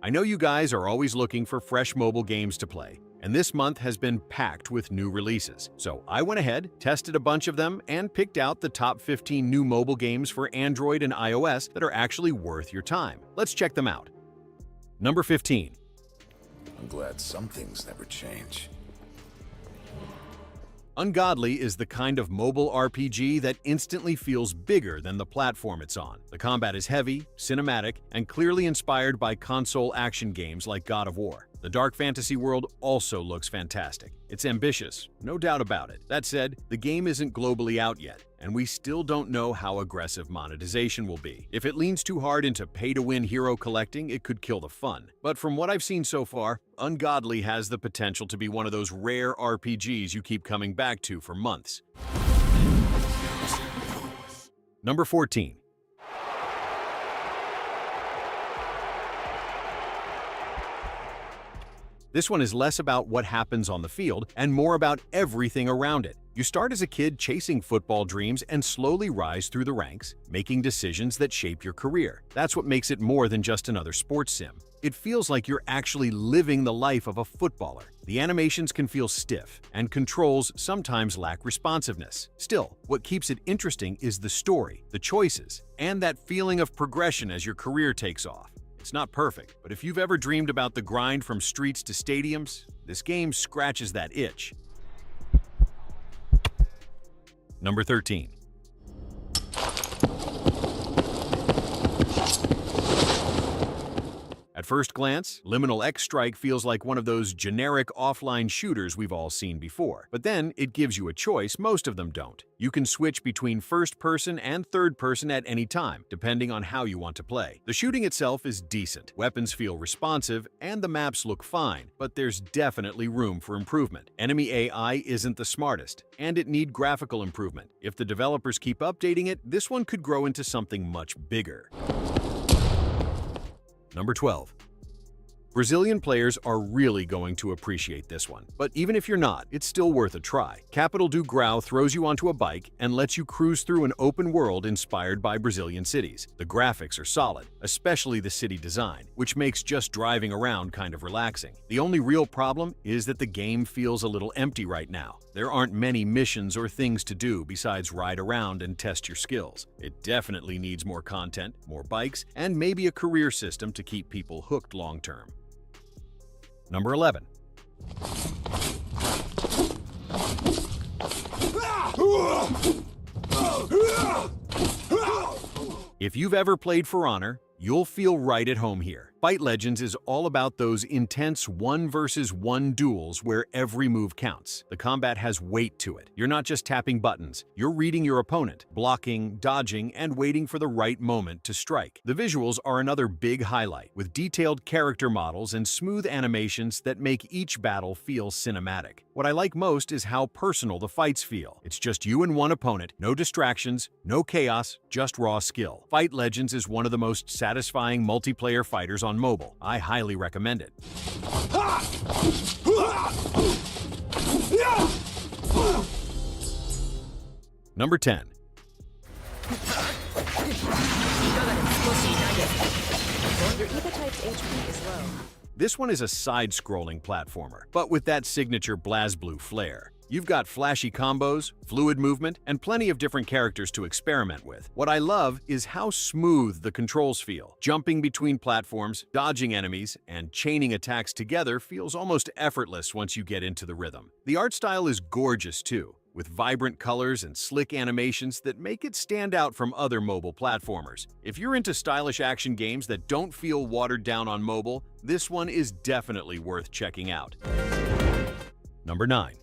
I know you guys are always looking for fresh mobile games to play, and this month has been packed with new releases. So I went ahead, tested a bunch of them, and picked out the top 15 new mobile games for Android and iOS that are actually worth your time. Let's check them out. Number 15. I'm glad some things never change. Ungodly is the kind of mobile RPG that instantly feels bigger than the platform it's on. The combat is heavy, cinematic, and clearly inspired by console action games like God of War. The dark fantasy world also looks fantastic. It's ambitious, no doubt about it. That said, the game isn't globally out yet, and we still don't know how aggressive monetization will be. If it leans too hard into pay-to-win hero collecting, it could kill the fun. But from what I've seen so far, Ungodly has the potential to be one of those rare RPGs you keep coming back to for months. Number 14. This one is less about what happens on the field and more about everything around it. You start as a kid chasing football dreams and slowly rise through the ranks, making decisions that shape your career. That's what makes it more than just another sports sim. It feels like you're actually living the life of a footballer. The animations can feel stiff, and controls sometimes lack responsiveness. Still, what keeps it interesting is the story, the choices, and that feeling of progression as your career takes off. It's not perfect, but if you've ever dreamed about the grind from streets to stadiums, this game scratches that itch. Number 13. At first glance, Liminal X Strike feels like one of those generic offline shooters we've all seen before. But then it gives you a choice most of them don't. You can switch between first person and third person at any time, depending on how you want to play. The shooting itself is decent, weapons feel responsive, and the maps look fine, but there's definitely room for improvement. Enemy AI isn't the smartest, and it needs graphical improvement. If the developers keep updating it, this one could grow into something much bigger. Number 12. Brazilian players are really going to appreciate this one. But even if you're not, it's still worth a try. Capital do Grau throws you onto a bike and lets you cruise through an open world inspired by Brazilian cities. The graphics are solid, especially the city design, which makes just driving around kind of relaxing. The only real problem is that the game feels a little empty right now. There aren't many missions or things to do besides ride around and test your skills. It definitely needs more content, more bikes, and maybe a career system to keep people hooked long-term. Number 11. If you've ever played For Honor, you'll feel right at home here. Fight Legends is all about those intense 1 versus 1 duels where every move counts. The combat has weight to it. You're not just tapping buttons, you're reading your opponent, blocking, dodging, and waiting for the right moment to strike. The visuals are another big highlight, with detailed character models and smooth animations that make each battle feel cinematic. What I like most is how personal the fights feel. It's just you and one opponent, no distractions, no chaos, just raw skill. Fight Legends is one of the most satisfying multiplayer fighters on mobile. I highly recommend it. Number 10. Your Evo-type's HP is low. This one is a side-scrolling platformer, but with that signature BlazBlue flair. You've got flashy combos, fluid movement, and plenty of different characters to experiment with. What I love is how smooth the controls feel. Jumping between platforms, dodging enemies, and chaining attacks together feels almost effortless once you get into the rhythm. The art style is gorgeous too, with vibrant colors and slick animations that make it stand out from other mobile platformers. If you're into stylish action games that don't feel watered down on mobile, this one is definitely worth checking out. Number 9.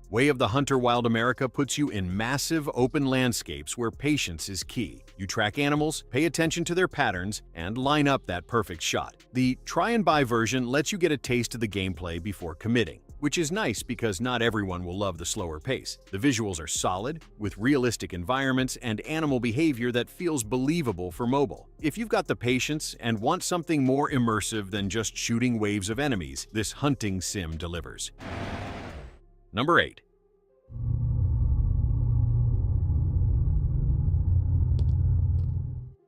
Way of the Hunter Wild America puts you in massive open landscapes where patience is key. You track animals, pay attention to their patterns, and line up that perfect shot. The try and buy version lets you get a taste of the gameplay before committing, which is nice because not everyone will love the slower pace. The visuals are solid, with realistic environments and animal behavior that feels believable for mobile. If you've got the patience and want something more immersive than just shooting waves of enemies, this hunting sim delivers. Number 8.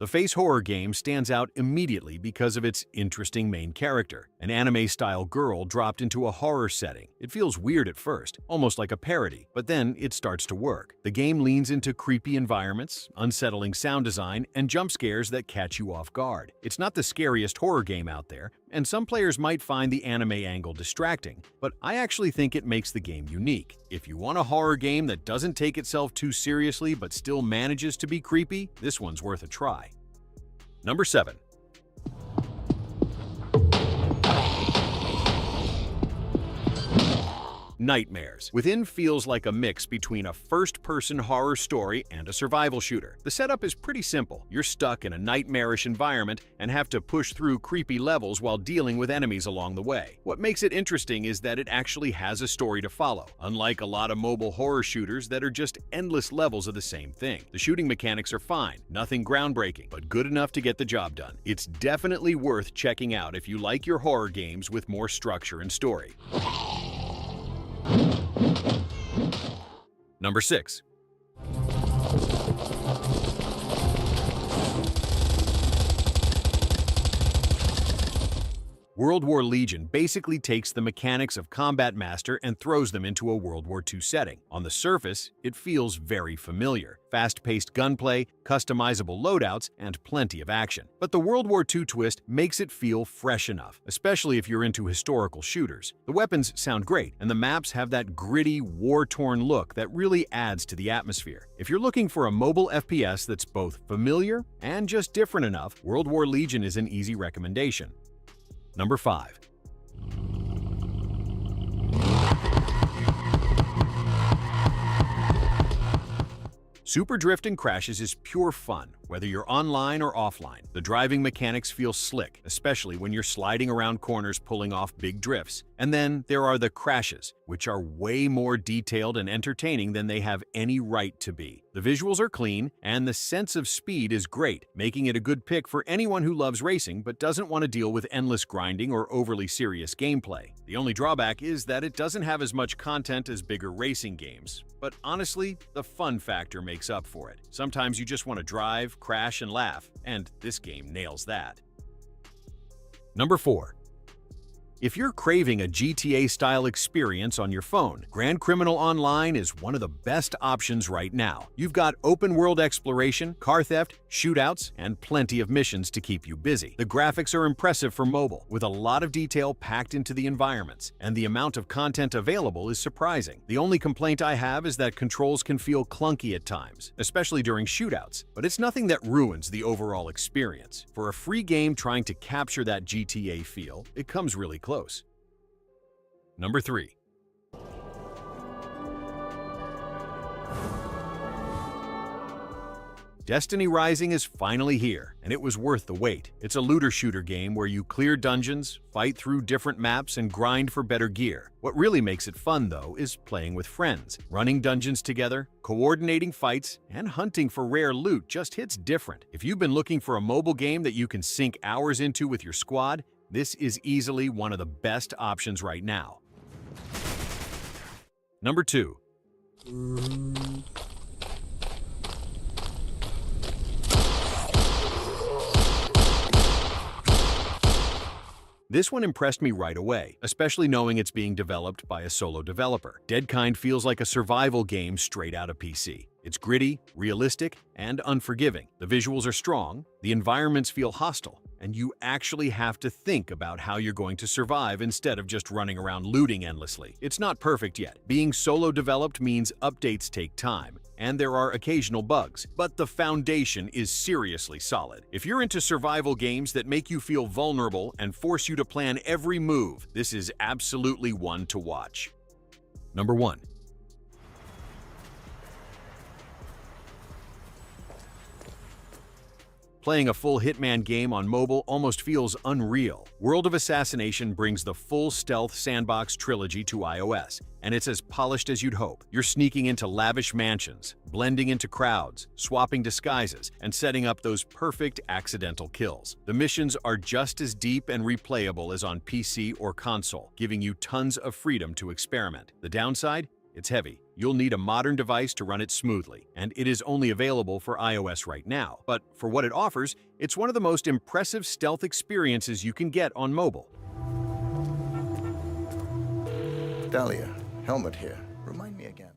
The face horror game stands out immediately because of its interesting main character, an anime-style girl dropped into a horror setting. It feels weird at first, almost like a parody, but then it starts to work. The game leans into creepy environments, unsettling sound design, and jump scares that catch you off guard. It's not the scariest horror game out there, and some players might find the anime angle distracting, but I actually think it makes the game unique. If you want a horror game that doesn't take itself too seriously but still manages to be creepy, this one's worth a try. Number 7. Nightmares. Within feels like a mix between a first-person horror story and a survival shooter. The setup is pretty simple. You're stuck in a nightmarish environment and have to push through creepy levels while dealing with enemies along the way. What makes it interesting is that it actually has a story to follow, unlike a lot of mobile horror shooters that are just endless levels of the same thing. The shooting mechanics are fine, nothing groundbreaking, but good enough to get the job done. It's definitely worth checking out if you like your horror games with more structure and story. Number 6. World War Legion basically takes the mechanics of Combat Master and throws them into a World War II setting. On the surface, it feels very familiar. Fast-paced gunplay, customizable loadouts, and plenty of action. But the World War II twist makes it feel fresh enough, especially if you're into historical shooters. The weapons sound great, and the maps have that gritty, war-torn look that really adds to the atmosphere. If you're looking for a mobile FPS that's both familiar and just different enough, World War Legion is an easy recommendation. Number 5. Super Drift and Crashes is pure fun, whether you're online or offline. The driving mechanics feel slick, especially when you're sliding around corners pulling off big drifts. And then there are the crashes, which are way more detailed and entertaining than they have any right to be. The visuals are clean, and the sense of speed is great, making it a good pick for anyone who loves racing but doesn't want to deal with endless grinding or overly serious gameplay. The only drawback is that it doesn't have as much content as bigger racing games. But honestly, the fun factor makes up for it. Sometimes you just want to drive, crash, and laugh, and this game nails that. Number 4. If you're craving a GTA-style experience on your phone, Grand Criminal Online is one of the best options right now. You've got open-world exploration, car theft, shootouts, and plenty of missions to keep you busy. The graphics are impressive for mobile, with a lot of detail packed into the environments, and the amount of content available is surprising. The only complaint I have is that controls can feel clunky at times, especially during shootouts, but it's nothing that ruins the overall experience. For a free game trying to capture that GTA feel, it comes really close. Number 3. Destiny Rising is finally here, and it was worth the wait. It's a looter-shooter game where you clear dungeons, fight through different maps, and grind for better gear. What really makes it fun, though, is playing with friends. Running dungeons together, coordinating fights, and hunting for rare loot just hits different. If you've been looking for a mobile game that you can sink hours into with your squad, this is easily one of the best options right now. Number 2. This one impressed me right away, especially knowing it's being developed by a solo developer. Dead Kind feels like a survival game straight out of PC. It's gritty, realistic, and unforgiving. The visuals are strong, the environments feel hostile, and you actually have to think about how you're going to survive instead of just running around looting endlessly. It's not perfect yet. Being solo developed means updates take time, and there are occasional bugs, but the foundation is seriously solid. If you're into survival games that make you feel vulnerable and force you to plan every move, this is absolutely one to watch. Number 1. Playing a full Hitman game on mobile almost feels unreal. World of Assassination brings the full stealth sandbox trilogy to iOS, and it's as polished as you'd hope. You're sneaking into lavish mansions, blending into crowds, swapping disguises, and setting up those perfect accidental kills. The missions are just as deep and replayable as on PC or console, giving you tons of freedom to experiment. The downside? It's heavy. You'll need a modern device to run it smoothly, and it is only available for iOS right now. But for what it offers, it's one of the most impressive stealth experiences you can get on mobile. Dahlia, helmet here. Remind me again.